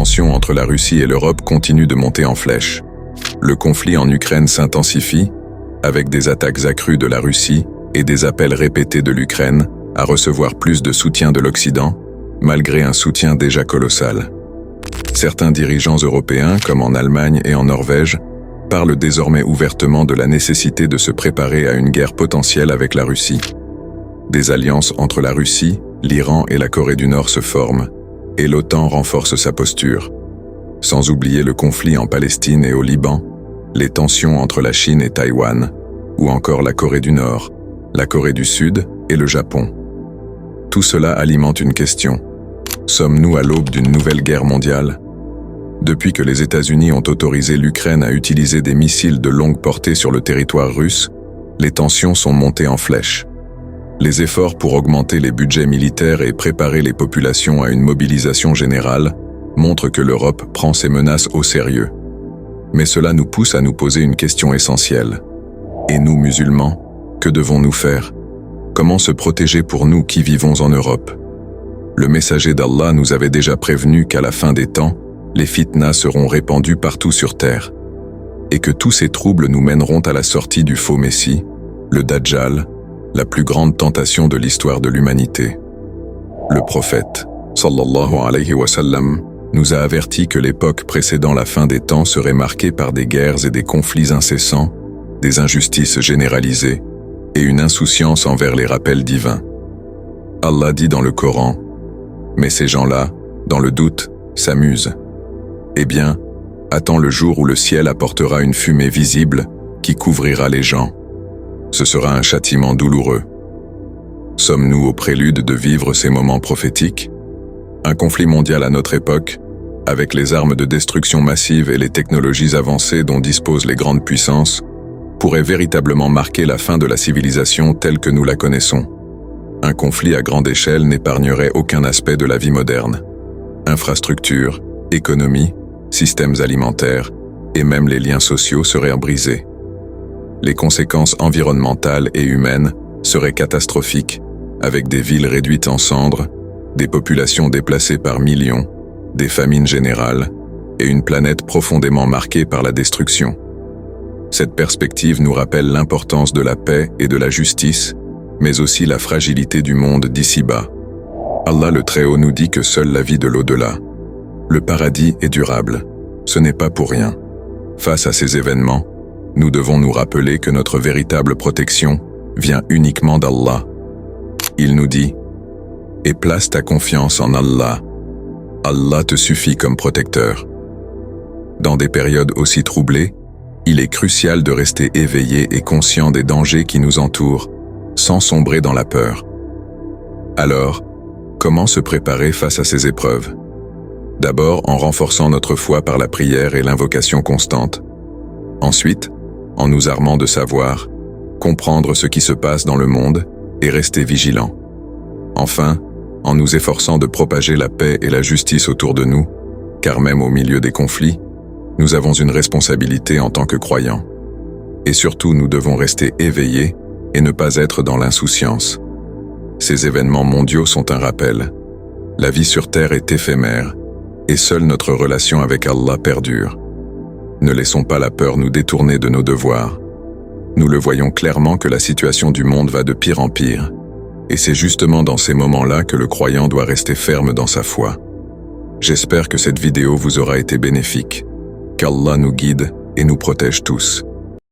tensions entre la Russie et l'Europe continuent de monter en flèche. Le conflit en Ukraine s'intensifie, avec des attaques accrues de la Russie et des appels répétés de l'Ukraine à recevoir plus de soutien de l'Occident, malgré un soutien déjà colossal. Certains dirigeants européens, comme en Allemagne et en Norvège, parlent désormais ouvertement de la nécessité de se préparer à une guerre potentielle avec la Russie. Des alliances entre la Russie, l'Iran et la Corée du Nord se forment, et l'OTAN renforce sa posture. Sans oublier le conflit en Palestine et au Liban, les tensions entre la Chine et Taïwan, ou encore la Corée du Nord, la Corée du Sud et le Japon. Tout cela alimente une question. Sommes-nous à l'aube d'une nouvelle guerre mondiale ? Depuis que les États-Unis ont autorisé l'Ukraine à utiliser des missiles de longue portée sur le territoire russe, les tensions sont montées en flèche. Les efforts pour augmenter les budgets militaires et préparer les populations à une mobilisation générale montrent que l'Europe prend ces menaces au sérieux. Mais cela nous pousse à nous poser une question essentielle. Et nous, musulmans, que devons-nous faire ? Comment se protéger pour nous qui vivons en Europe ? Le messager d'Allah nous avait déjà prévenu qu'à la fin des temps, les fitnas seront répandus partout sur terre, et que tous ces troubles nous mèneront à la sortie du faux Messie, le Dajjal, la plus grande tentation de l'histoire de l'humanité. Le prophète, sallallahu alayhi wa sallam, nous a averti que l'époque précédant la fin des temps serait marquée par des guerres et des conflits incessants, des injustices généralisées et une insouciance envers les rappels divins. Allah dit dans le Coran, « Mais ces gens-là, dans le doute, s'amusent. Eh bien, attends le jour où le ciel apportera une fumée visible qui couvrira les gens. Ce sera un châtiment douloureux. » Sommes-nous au prélude de vivre ces moments prophétiques ? Un conflit mondial à notre époque, avec les armes de destruction massive et les technologies avancées dont disposent les grandes puissances, pourrait véritablement marquer la fin de la civilisation telle que nous la connaissons. Un conflit à grande échelle n'épargnerait aucun aspect de la vie moderne. Infrastructures, économie, systèmes alimentaires et même les liens sociaux seraient brisés. Les conséquences environnementales et humaines seraient catastrophiques, avec des villes réduites en cendres, des populations déplacées par millions, des famines générales et une planète profondément marquée par la destruction. Cette perspective nous rappelle l'importance de la paix et de la justice, mais aussi la fragilité du monde d'ici-bas. Allah le Très-Haut nous dit que seule la vie de l'au-delà, le paradis est durable. Ce n'est pas pour rien. Face à ces événements, nous devons nous rappeler que notre véritable protection vient uniquement d'Allah. Il nous dit « Et place ta confiance en Allah. Allah te suffit comme protecteur. » Dans des périodes aussi troublées, il est crucial de rester éveillé et conscient des dangers qui nous entourent, sans sombrer dans la peur. Alors, comment se préparer face à ces épreuves ? D'abord en renforçant notre foi par la prière et l'invocation constante. Ensuite, en nous armant de savoir, comprendre ce qui se passe dans le monde et rester vigilants. Enfin, en nous efforçant de propager la paix et la justice autour de nous, car même au milieu des conflits, nous avons une responsabilité en tant que croyants. Et surtout, nous devons rester éveillés et ne pas être dans l'insouciance. Ces événements mondiaux sont un rappel. La vie sur Terre est éphémère, et seule notre relation avec Allah perdure. Ne laissons pas la peur nous détourner de nos devoirs. Nous le voyons clairement que la situation du monde va de pire en pire, et c'est justement dans ces moments-là que le croyant doit rester ferme dans sa foi. J'espère que cette vidéo vous aura été bénéfique, qu'Allah nous guide et nous protège tous.